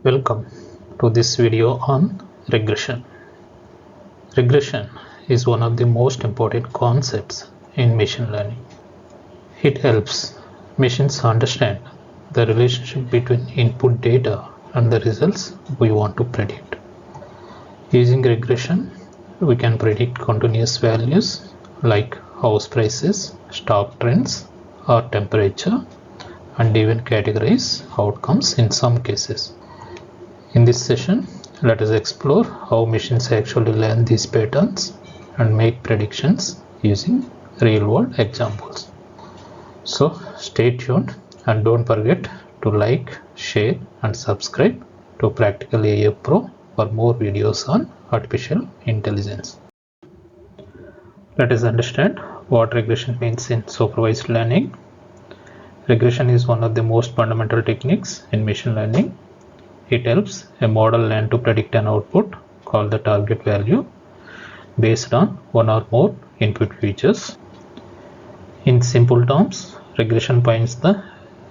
Welcome to this video on regression. Regression is one of the most important concepts in machine learning. It helps machines understand the relationship between input data and the results we want to predict. Using regression, we can predict continuous values like house prices, stock trends, or temperature, and even categorize outcomes in some cases. In this session, let us explore how machines actually learn these patterns and make predictions using real-world examples. So stay tuned and don't forget to like, share and subscribe to Practical AI Pro for more videos on artificial intelligence. Let us understand what regression means in supervised learning. Regression is one of the most fundamental techniques in machine learning. It helps a model learn to predict an output called the target value based on one or more input features. In simple terms, regression finds the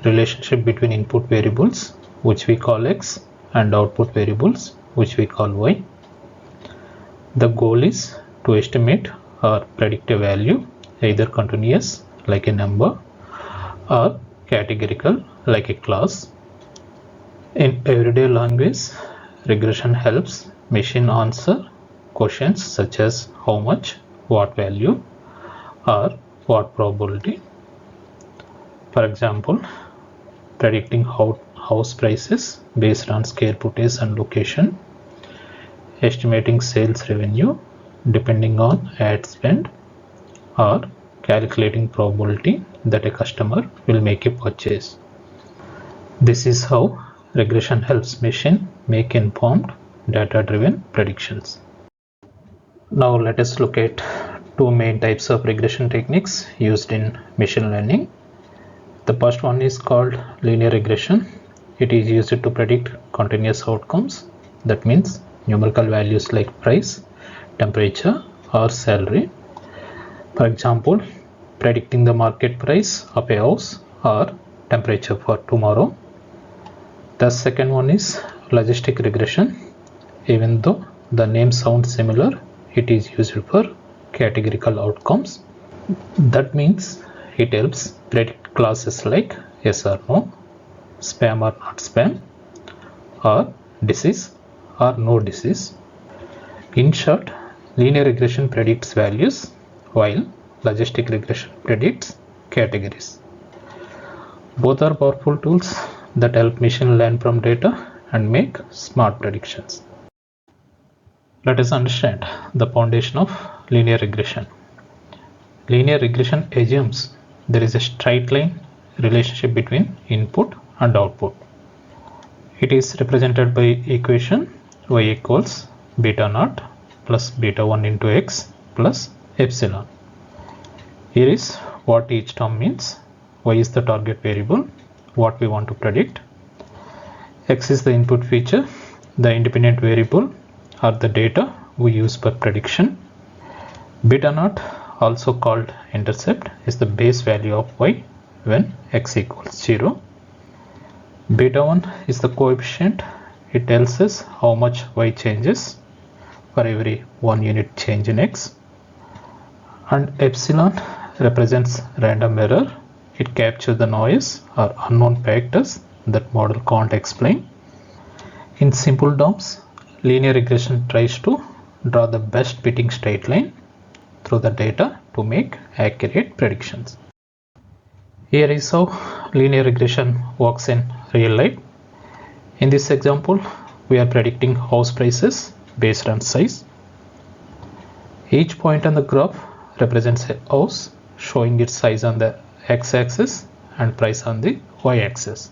relationship between input variables, which we call X, and output variables, which we call Y. The goal is to estimate or predict a value, either continuous like a number or categorical like a class. In everyday language, regression helps machine answer questions such as how much, what value, or what probability. For example, predicting house prices based on square footage and location, estimating sales revenue depending on ad spend, or calculating probability that a customer will make a purchase. This is how regression helps machine make informed, data-driven predictions. Now let us look at two main types of regression techniques used in machine learning. The first one is called linear regression. It is used to predict continuous outcomes. That means numerical values like price, temperature, or salary. For example, predicting the market price of a house or temperature for tomorrow. The second one is logistic regression. Even though the name sounds similar, it is used for categorical outcomes. That means it helps predict clauses like yes or no, spam or not spam, or disease or no disease. In short, linear regression predicts values while logistic regression predicts categories. Both are powerful tools that help machine learn from data and make smart predictions. Let us understand the foundation of linear regression. Linear regression assumes there is a straight line relationship between input and output. It is represented by equation y equals beta naught plus beta 1 into x plus epsilon. Here is what each term means. Y is the target variable, what we want to predict. X is the input feature, the independent variable or the data we use for prediction. Beta naught, also called intercept, is the base value of y when x equals 0. Beta 1 is the coefficient. It tells us how much y changes for every 1 unit change in x. And epsilon represents random error. It captures the noise or unknown factors that model can't explain. In simple terms, linear regression tries to draw the best fitting straight line through the data to make accurate predictions. Here is how linear regression works in real life. In this example, we are predicting house prices based on size. Each point on the graph represents a house, showing its size on the x-axis and price on the y-axis.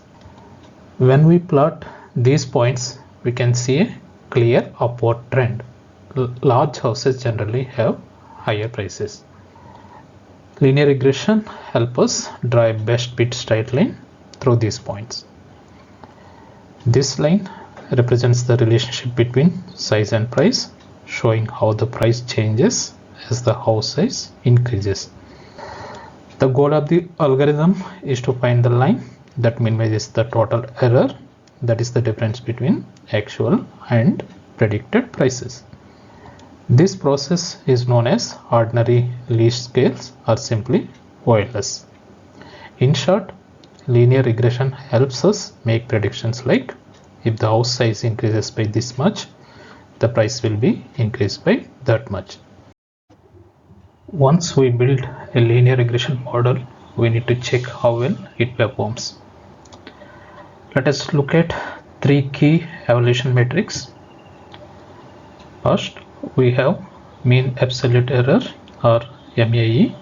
When we plot these points, we can see a clear upward trend. Large houses generally have higher prices. Linear regression helps us draw a best fit straight line through these points. This line represents the relationship between size and price, showing how the price changes as the house size increases. The goal of the algorithm is to find the line that minimizes the total error that is the difference between actual and predicted prices. This process is known as ordinary least scales or simply OLS. In short, linear regression helps us make predictions like if the house size increases by this much, the price will be increased by that much. Once we build a linear regression model, we need to check how well it performs. Let us look at three key evaluation metrics. First, we have mean absolute error or MAE.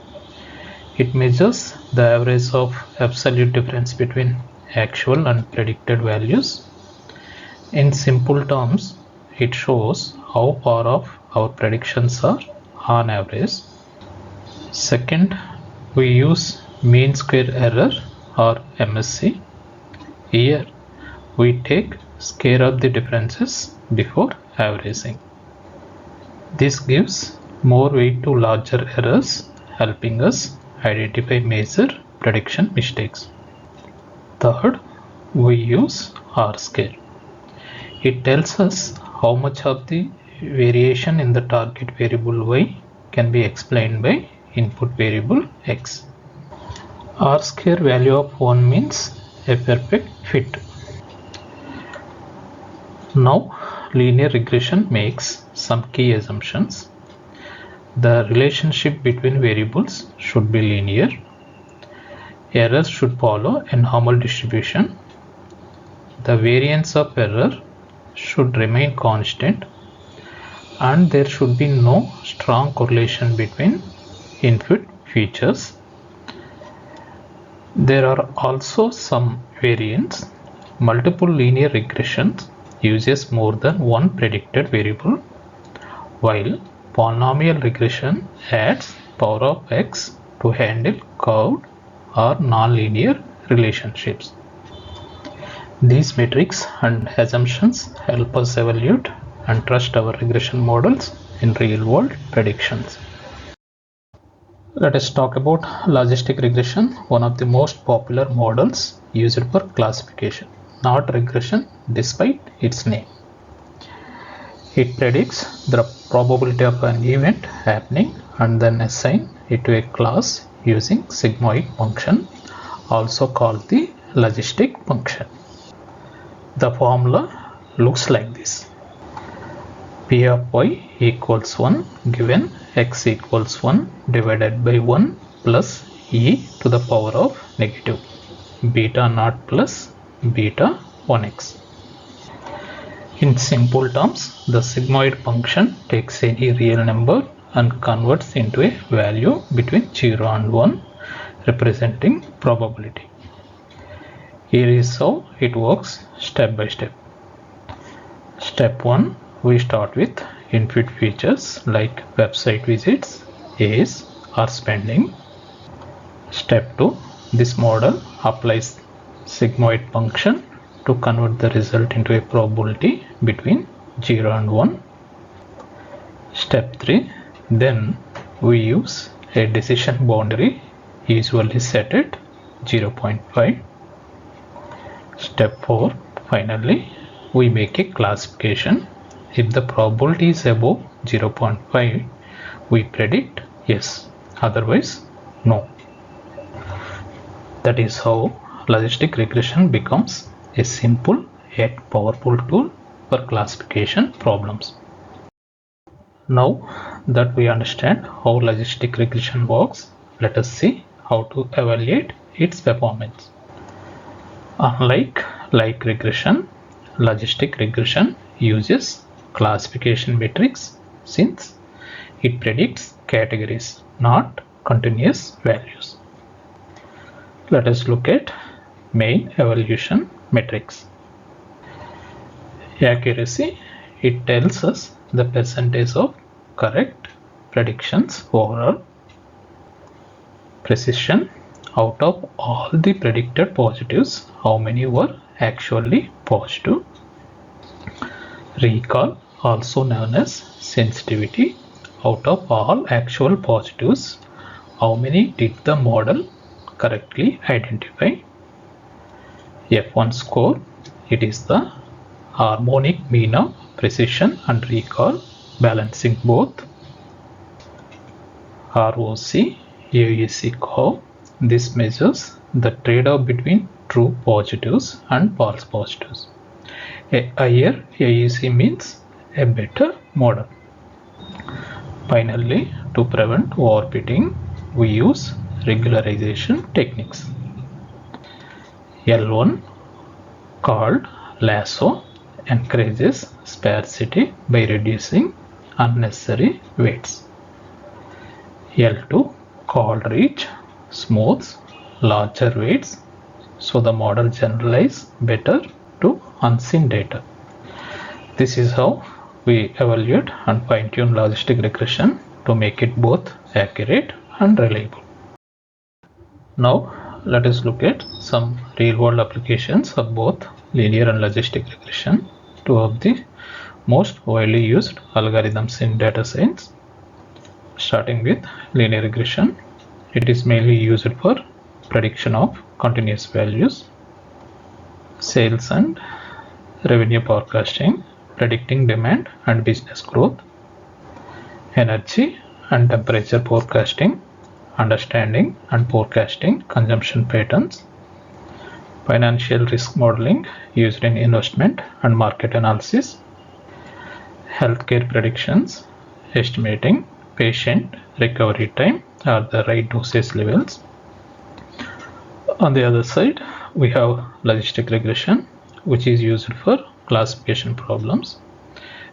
It measures the average of absolute difference between actual and predicted values. In simple terms, it shows how far off our predictions are on average. Second, we use mean square error or MSE. Here, we take square of the differences before averaging. This gives more weight to larger errors, helping us identify major prediction mistakes. Third, we use R-square. It tells us how much of the variation in the target variable y can be explained by input variable x. R-square value of 1 means a perfect fit. Now, linear regression makes some key assumptions. The relationship between variables should be linear. Errors should follow a normal distribution. The variance of error should remain constant, and there should be no strong correlation between input features. There are also some variants. Multiple linear regressions uses more than one predicted variable, while polynomial regression adds power of x to handle curved or nonlinear relationships. These metrics and assumptions help us evaluate and trust our regression models in real-world predictions. Let us talk about logistic regression, one of the most popular models used for classification, not regression despite its name. It predicts the probability of an event happening and then assign it to a class using sigmoid function, also called the logistic function. The formula looks like this. P of y equals 1 given x equals 1 divided by 1 plus e to the power of negative beta naught plus beta 1x. In simple terms, the sigmoid function takes any real number and converts into a value between 0 and 1, representing probability. Here is how it works step by step. Step 1, we start with input features like website visits, age, or spending. Step 2, this model applies sigmoid function to convert the result into a probability between 0 and 1. Step 3, then we use a decision boundary usually set at 0.5. Step 4, finally, we make a classification. If the probability is above 0.5, we predict yes, otherwise no. That is how logistic regression becomes a simple yet powerful tool for classification problems. Now that we understand how logistic regression works, let us see how to evaluate its performance. Unlike like regression, logistic regression uses classification metrics since it predicts categories, not continuous values. Let us look at main evaluation metrics. Accuracy, it tells us the percentage of correct predictions overall. Precision, out of all the predicted positives, how many were actually positive. Recall, also known as sensitivity, out of all actual positives, how many did the model correctly identify. F1 score, it is the harmonic mean of precision and recall, balancing both ROC AUC curve. This measures the trade-off between true positives and false positives. A higher AUC means a better model. Finally, to prevent overfitting, we use regularization techniques. L1, called lasso, encourages sparsity by reducing unnecessary weights. L2, called reach, smooths larger weights so the model generalizes better to unseen data. This is how we evaluate and fine-tune logistic regression to make it both accurate and reliable. Now let us look at some real-world applications of both linear and logistic regression, two of the most widely used algorithms in data science. Starting with linear regression, it is mainly used for prediction of continuous values, sales and revenue forecasting, predicting demand and business growth, energy and temperature forecasting, understanding and forecasting consumption patterns, financial risk modeling used in investment and market analysis, healthcare predictions, estimating patient recovery time or the right dosage levels. On the other side, we have logistic regression, which is used for classification problems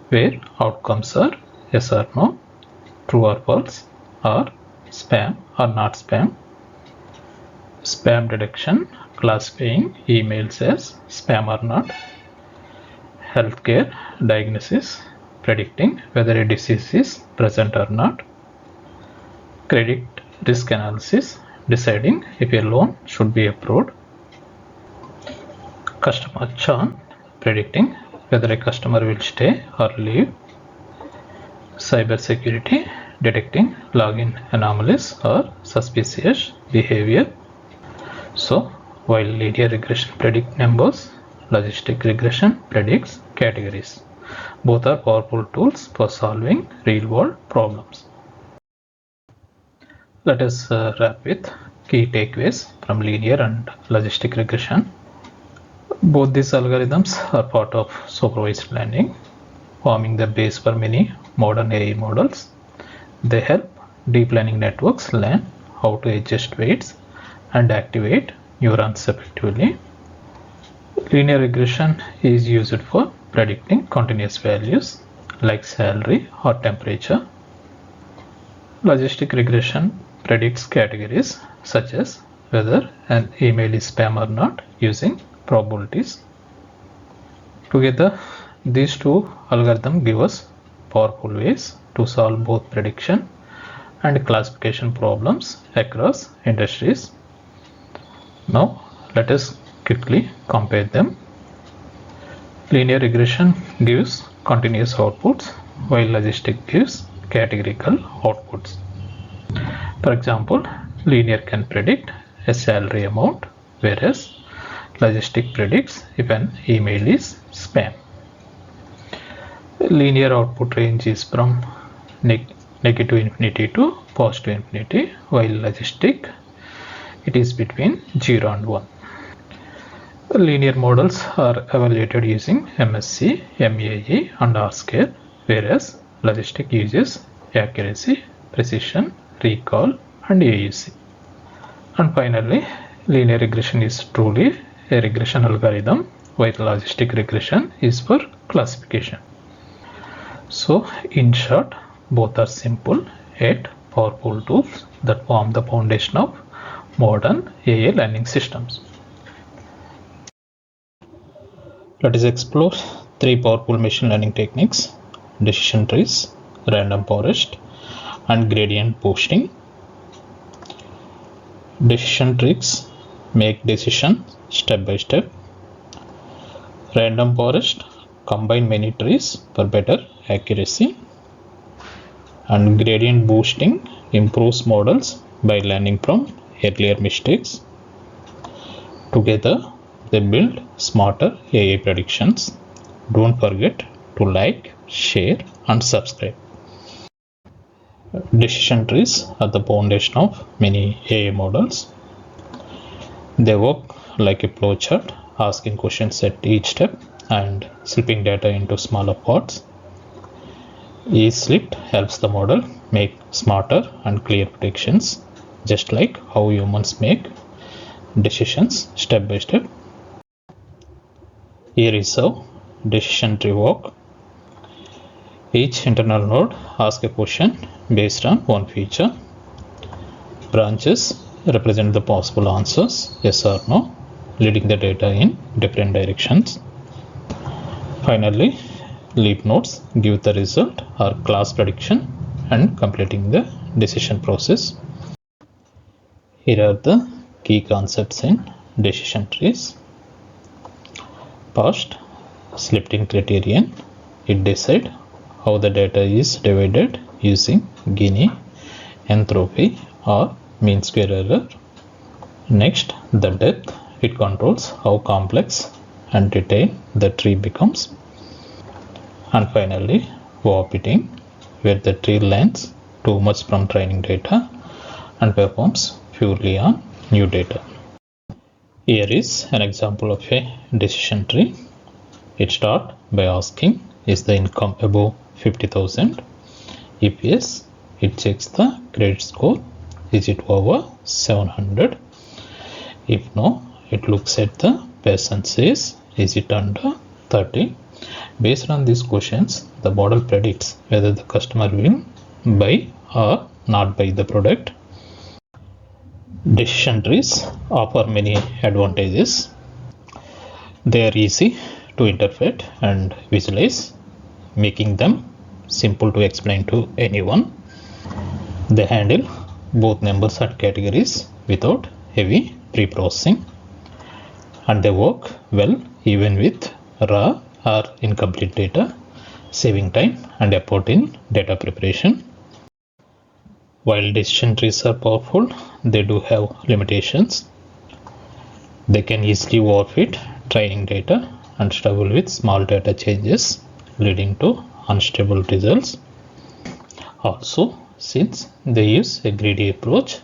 where outcomes are yes or no, true or false, or spam or not spam. Spam detection, classifying emails as spam or not. Healthcare diagnosis, predicting whether a disease is present or not. Credit risk analysis, deciding if a loan should be approved. Customer churn, predicting whether a customer will stay or leave. Cybersecurity, detecting login anomalies or suspicious behavior. So, while linear regression predicts numbers, logistic regression predicts categories. Both are powerful tools for solving real-world problems. Let us wrap with key takeaways from linear and logistic regression. Both these algorithms are part of supervised learning, forming the base for many modern AI models. They help deep learning networks learn how to adjust weights and activate neurons effectively. Linear regression is used for predicting continuous values like salary or temperature. Logistic regression predicts categories such as whether an email is spam or not using probabilities. Together, these two algorithms give us powerful ways to solve both prediction and classification problems across industries. Now, let us quickly compare them. Linear regression gives continuous outputs, while logistic gives categorical outputs. For example, linear can predict a salary amount, whereas logistic predicts if an email is spam. Linear output range is from negative infinity to positive infinity, while logistic it is between 0 and 1. Linear models are evaluated using MSE, MAE and R-square, whereas logistic uses accuracy, precision, recall and AUC. And finally, linear regression is truly a regression algorithm, while logistic regression is for classification. So, in short, both are simple yet powerful tools that form the foundation of modern AI learning systems. Let us explore three powerful machine learning techniques: decision trees, random forest, and gradient boosting. Decision trees make decisions step by step. Random forest combine many trees for better accuracy. And gradient boosting improves models by learning from earlier mistakes. Together, they build smarter AI predictions. Don't forget to like, share, and subscribe. Decision trees are the foundation of many AI models. They work like a flowchart, asking questions at each step and slipping data into smaller parts. Each slip helps the model make smarter and clear predictions, just like how humans make decisions step by step. Here is how decision tree work. Each internal node asks a question based on one feature. Branches represent the possible answers, yes or no, leading the data in different directions. Finally, leaf nodes give the result or class prediction and completing the decision process. Here are the key concepts in decision trees. First, splitting criterion. It decides how the data is divided using Gini, entropy, or mean square error. Next, the depth. It controls how complex and detailed the tree becomes. And finally, warping, where the tree learns too much from training data and performs purely on new data. Here is an example of a decision tree. It starts by asking, is the income above 50,000? If yes, it checks the credit score. Is it over 700? If no, it looks at the person says, is it under 30? Based on these questions, the model predicts whether the customer will buy or not buy the product. Decision trees offer many advantages. They are easy to interpret and visualize, making them simple to explain to anyone. They handle both numbers and categories without heavy pre-processing, and they work well even with raw or incomplete data, saving time and effort in data preparation. While decision trees are powerful, they do have limitations. They can easily overfit training data and struggle with small data changes, leading to unstable results. Also, since they use a greedy approach,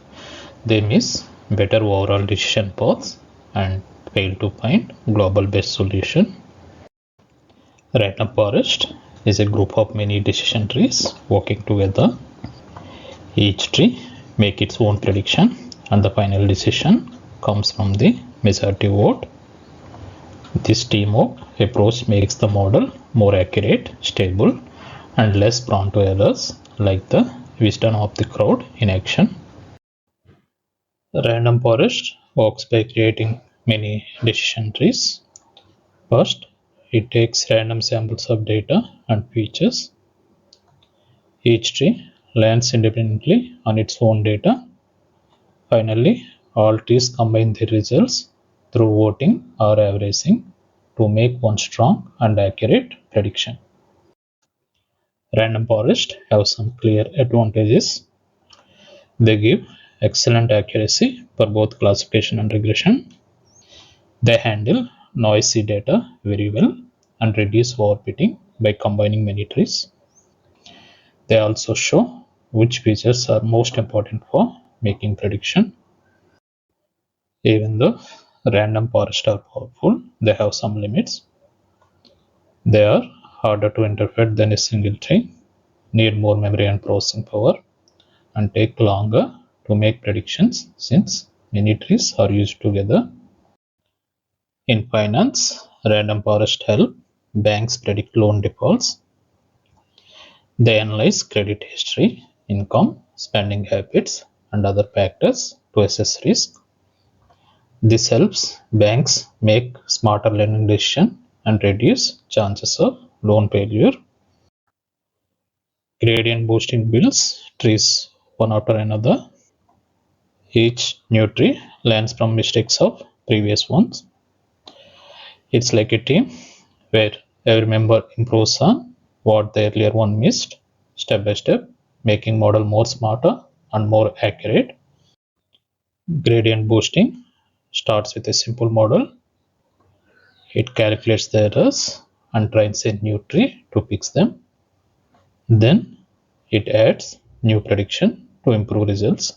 they miss better overall decision paths and fail to find global best solution. Random forest is a group of many decision trees working together. Each tree makes its own prediction and the final decision comes from the majority vote. This teamwork approach makes the model more accurate, stable, and less prone to errors, like the wisdom of the crowd in action. Random forest works by creating many decision trees. First, it takes random samples of data and features. Each tree learns independently on its own data. Finally, all trees combine their results through voting or averaging to make one strong and accurate prediction. Random forests have some clear advantages. They give excellent accuracy for both classification and regression. They handle noisy data very well and reduce overfitting by combining many trees. They also show which features are most important for making prediction. Even though random forests are powerful, they have some limits. They are harder to interpret than a single tree, need more memory and processing power, and take longer to make predictions since many trees are used together. In finance, random forests help banks predict loan defaults. They analyze credit history, income, spending habits, and other factors to assess risk. This helps banks make smarter lending decisions and reduce chances of loan failure. Gradient boosting builds trees one after another. Each new tree learns from mistakes of previous ones. It's like a team where every member improves on what the earlier one missed, step by step, making model more smarter and more accurate. Gradient boosting starts with a simple model. It calculates the errors and trains a new tree to fix them. Then it adds new prediction to improve results.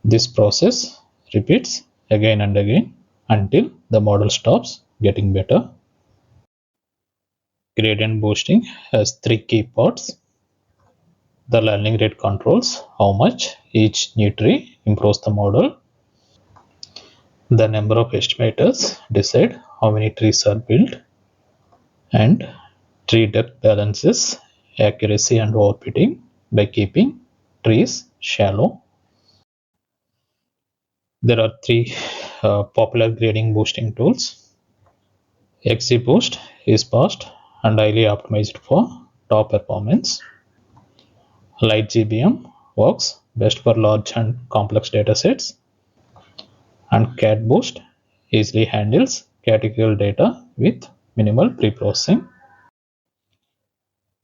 This process repeats again and again until the model stops getting better. Gradient boosting has three key parts. The learning rate controls how much each new tree improves the model. The number of estimators decide how many trees are built. And tree depth balances accuracy and overfitting by keeping trees shallow. There are three popular grading boosting tools. XGBoost is fast and highly optimized for top performance. LightGBM works best for large and complex datasets. And CatBoost easily handles categorical data with minimal pre-processing.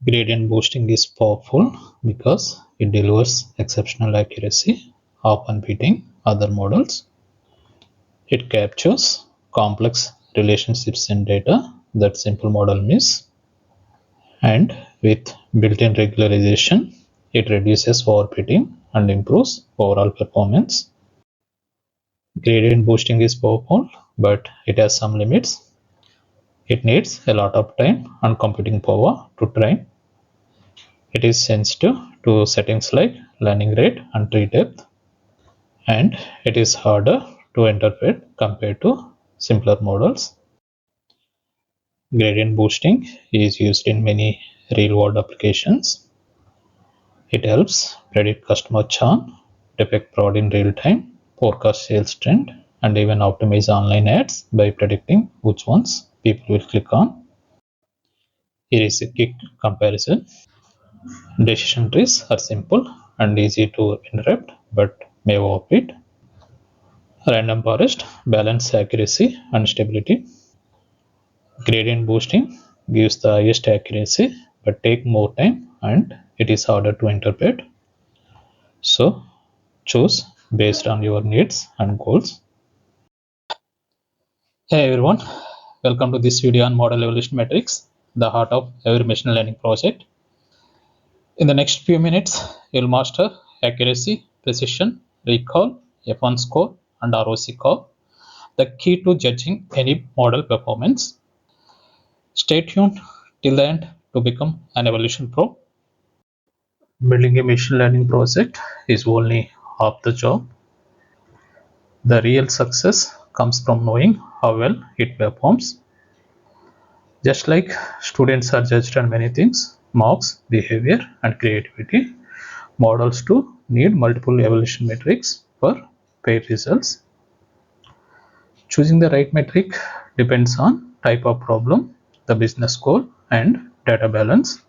Gradient boosting is powerful because it delivers exceptional accuracy, often beating other models. It captures complex relationships in data that simple models miss. And with built-in regularization, it reduces overfitting and improves overall performance. Gradient boosting is powerful, but it has some limits. It needs a lot of time and computing power to train. It is sensitive to settings like learning rate and tree depth, and it is harder to interpret compared to simpler models. Gradient boosting is used in many real-world applications. It helps predict customer churn, detect fraud in real time, forecast sales trend, and even optimize online ads by predicting which ones people will click on. Here is a quick comparison. Decision trees are simple and easy to interrupt but may overfit. Random forest balance accuracy and stability. Gradient boosting gives the highest accuracy but take more time and it is harder to interpret. So choose based on your needs and goals. Hey everyone, welcome to this video on model evolution metrics, the heart of every machine learning project. In the next few minutes, you'll master accuracy, precision, recall, F1 score, and ROC curve, the key to judging any model performance. Stay tuned till the end to become an evolution pro. Building a machine learning project is only half the job. The real success comes from knowing how well it performs. Just like students are judged on many things, marks, behavior, and creativity, models too need multiple evaluation metrics for fair results. Choosing the right metric depends on type of problem, the business goal, and data balance.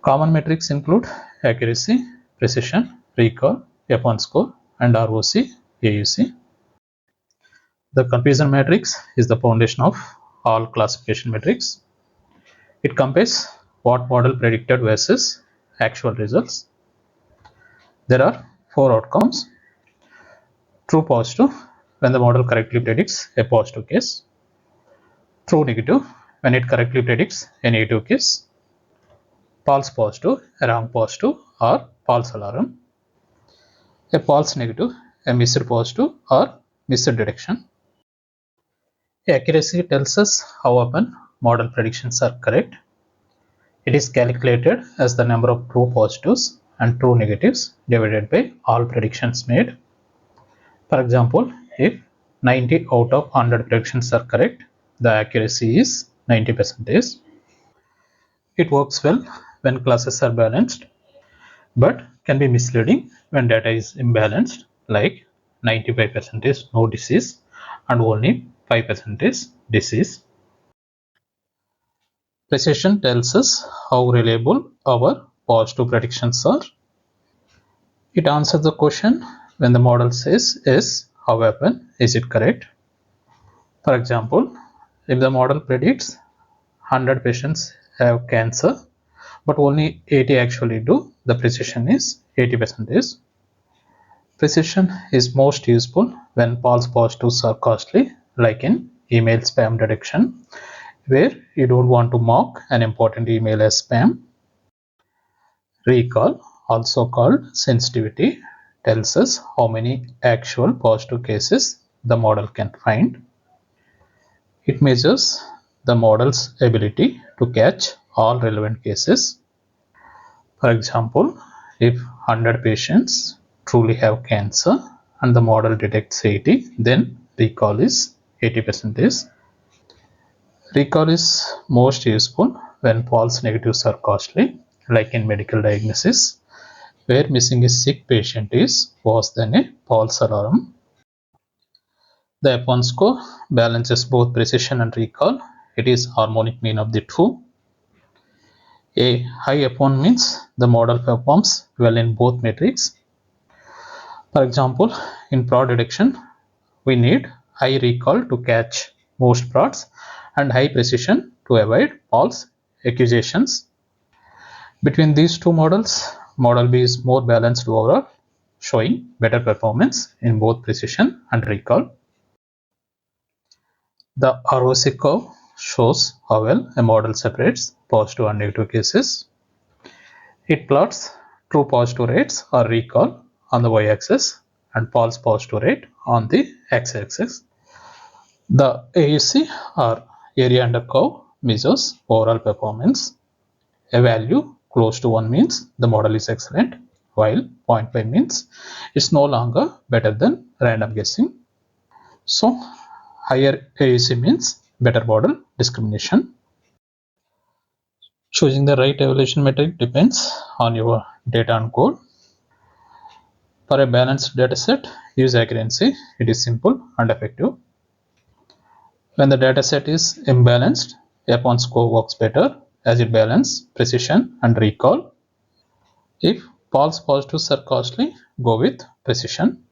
Common metrics include accuracy, precision, recall, F1 score, and ROC, AUC. The confusion matrix is the foundation of all classification metrics. It compares what model predicted versus actual results. There are four outcomes. True positive when the model correctly predicts a positive case. True negative when it correctly predicts a negative case. False positive, a wrong positive, or false alarm. A false negative, a missed positive, or missed detection. Accuracy tells us how often model predictions are correct. It is calculated as the number of true positives and true negatives divided by all predictions made. For example, if 90 out of 100 predictions are correct, the accuracy is 90%. It works well when classes are balanced, but can be misleading when data is imbalanced, like 95% is no disease and only 5% is disease. Precision tells us how reliable our positive predictions are. It answers the question when the model says yes, how often is it correct? For example, if the model predicts 100 patients have cancer, but only 80 actually do, the precision is 80%. Precision is most useful when false positives are costly, like in email spam detection, where you don't want to mark an important email as spam. Recall, also called sensitivity, tells us how many actual positive cases the model can find. It measures the model's ability to catch all relevant cases. For example, if 100 patients truly have cancer and the model detects 80, then recall is 80%. Recall is most useful when false negatives are costly, like in medical diagnosis, where missing a sick patient is worse than a false alarm. The F1 score balances both precision and recall. It is harmonic mean of the two. A high F1 means the model performs well in both metrics. For example, in fraud detection, we need high recall to catch most frauds and high precision to avoid false accusations. Between these two models, model B is more balanced overall, showing better performance in both precision and recall. The ROC curve shows how well a model separates positive and negative cases. It plots true positive rates or recall on the y-axis and false positive rate on the x-axis. The AUC or area under curve measures overall performance. A value close to 1 means the model is excellent, while 0.5 means it's no longer better than random guessing. So higher AUC means better model discrimination. Choosing the right evaluation metric depends on your data and goal. For a balanced dataset, use accuracy. It is simple and effective. When the dataset is imbalanced, F1 score works better as it balances precision and recall. If false positives are costly, go with precision.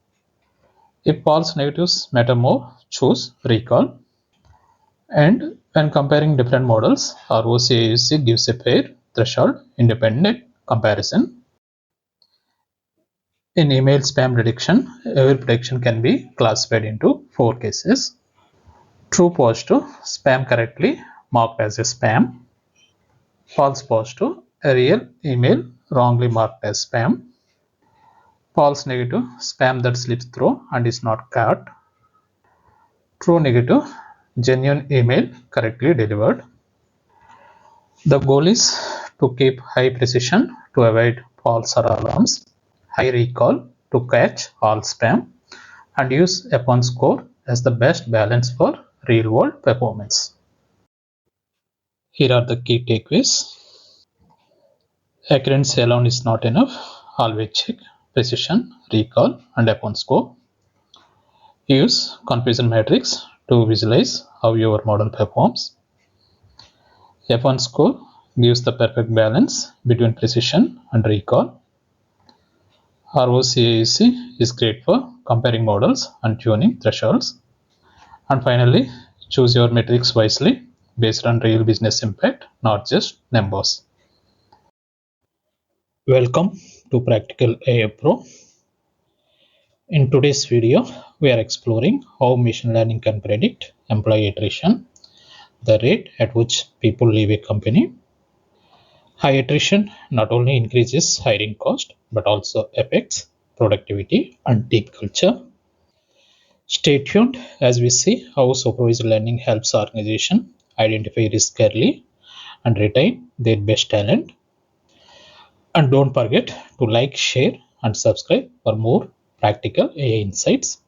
If false negatives matter more, choose recall. And when comparing different models, ROC-AUC gives a fair threshold independent comparison. In email spam detection, every prediction can be classified into 4 cases. True positive, spam correctly marked as a spam. False positive, a real email wrongly marked as spam. False negative, spam that slips through and is not caught. True negative, genuine email correctly delivered. The goal is to keep high precision to avoid false alarms, high recall to catch all spam, and use F1 score as the best balance for real-world performance. Here are the key takeaways. Accuracy alone is not enough. Always check precision, recall, and F1 score. Use confusion matrix to visualize how your model performs. F1 score gives the perfect balance between precision and recall. ROC-AUC is great for comparing models and tuning thresholds. And finally, choose your metrics wisely based on real business impact, not just numbers. Welcome to Practical AI Pro. In today's video, we are exploring how machine learning can predict employee attrition, the rate at which people leave a company. High attrition not only increases hiring cost but also affects productivity and team culture. Stay tuned as we see how supervised learning helps organizations identify risk early and retain their best talent. And don't forget to like, share, and subscribe for more practical AI insights.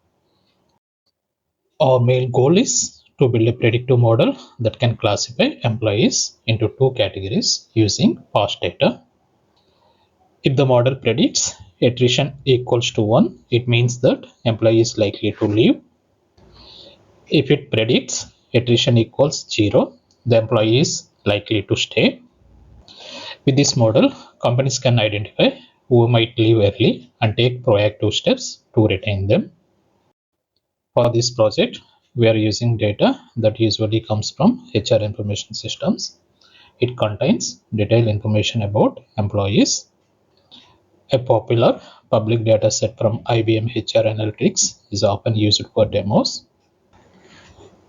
Our main goal is to build a predictive model that can classify employees into 2 categories using past data. If the model predicts attrition equals to 1, it means that employee is likely to leave. If it predicts attrition equals 0, the employee is likely to stay. With this model, companies can identify who might leave early and take proactive steps to retain them. For this project, we are using data that usually comes from HR information systems. It contains detailed information about employees. A popular public data set from IBM HR Analytics is often used for demos.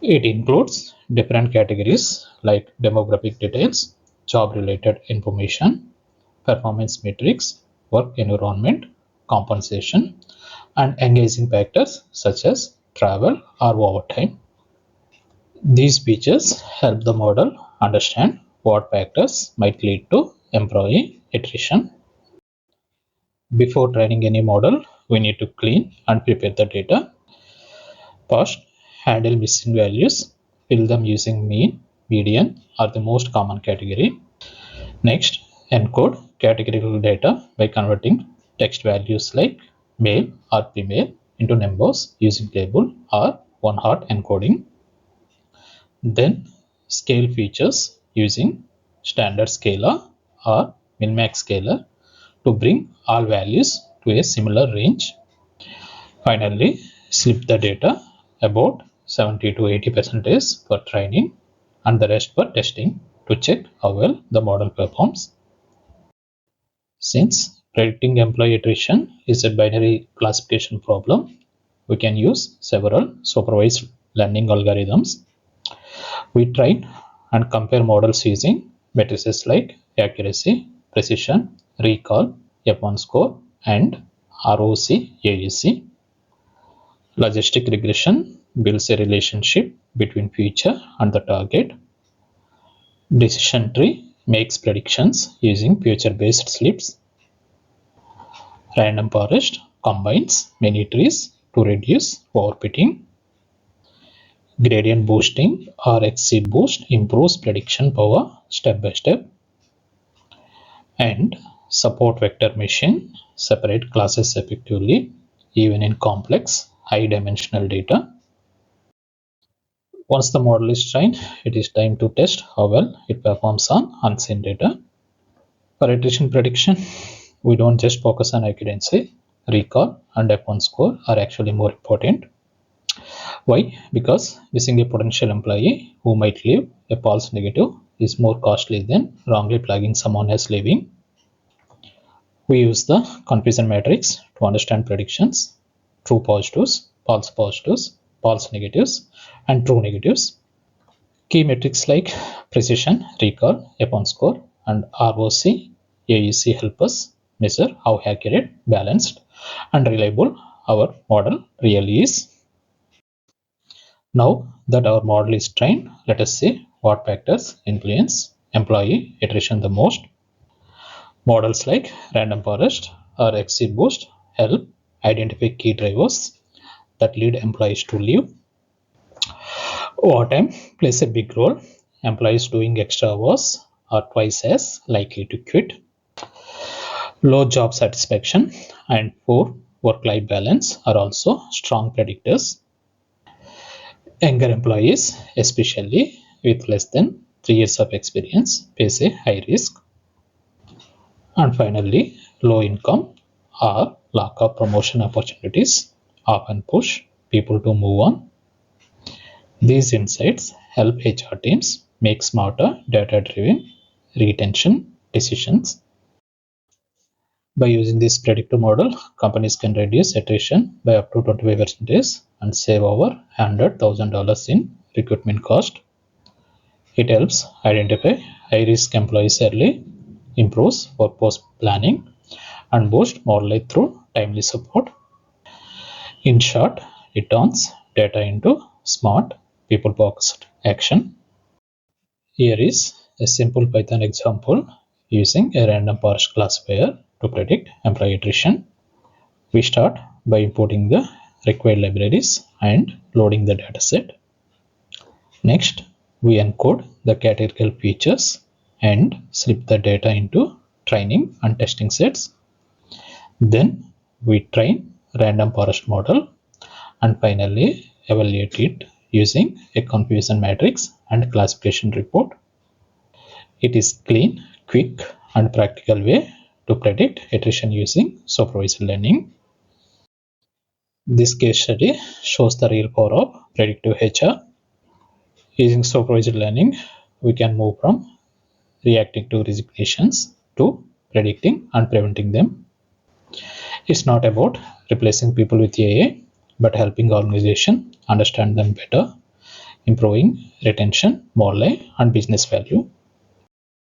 It includes different categories like demographic details, job-related information, performance metrics, work environment, compensation, and engaging factors such as travel or overtime. These features help the model understand what factors might lead to employee attrition. Before training any model, we need to clean and prepare the data. First, handle missing values, fill them using mean, median, or the most common category. Next, encode categorical data by converting text values like male or female into numbers using label or one-hot encoding. Then, scale features using standard scalar or min-max scalar to bring all values to a similar range. Finally, slip the data about 70 to 80% for training and the rest for testing to check how well the model performs. Since predicting employee attrition is a binary classification problem, we can use several supervised learning algorithms. We train and compare models using matrices like accuracy, precision, recall, F1 score, and ROC AUC. Logistic regression builds a relationship between feature and the target. Decision tree makes predictions using future-based slips. Random forest combines many trees to reduce overfitting. Gradient boosting or exceed boost improves prediction power step by step. And support vector machine separate classes effectively even in complex high-dimensional data. Once the model is trained, it is time to test how well it performs on unseen data. For attrition prediction, we don't just focus on accuracy. Recall and F1 score are actually more important. Why? Because missing a potential employee who might leave a false negative is more costly than wrongly flagging someone as leaving. We use the confusion matrix to understand predictions, true positives, false negatives, and true negatives. Key metrics like precision, recall, F1 score, and ROC, AUC help us measure how accurate, balanced, and reliable our model really is. Now that our model is trained, let us see what factors influence employee attrition the most. Models like random forest or XGBoost help identify key drivers that lead employees to leave. Overtime plays a big role. Employees doing extra hours are twice as likely to quit. Low job satisfaction and poor work-life balance are also strong predictors. Younger employees, especially with less than 3 years of experience, face a high risk. And finally, low income or lack of promotion opportunities often push people to move on. These insights help HR teams make smarter data-driven retention decisions. By using this predictive model, companies can reduce attrition by up to 25% and save over $100,000 in recruitment cost. It helps identify high-risk employees early, improves workforce planning, and boosts morale through timely support. In short, it turns data into smart, people-focused action. Here is a simple Python example using a random forest classifier to predict employee attrition. We start by importing the required libraries and loading the dataset. Next, we encode the categorical features and slip the data into training and testing sets. Then we train random forest model and finally evaluate it using a confusion matrix and classification report. It is clean, quick, and practical way to predict attrition using supervised learning. This case study shows the real power of predictive HR. Using supervised learning, we can move from reacting to resignations to predicting and preventing them. It's not about replacing people with AI, but helping organizations understand them better, improving retention, morale, and business value,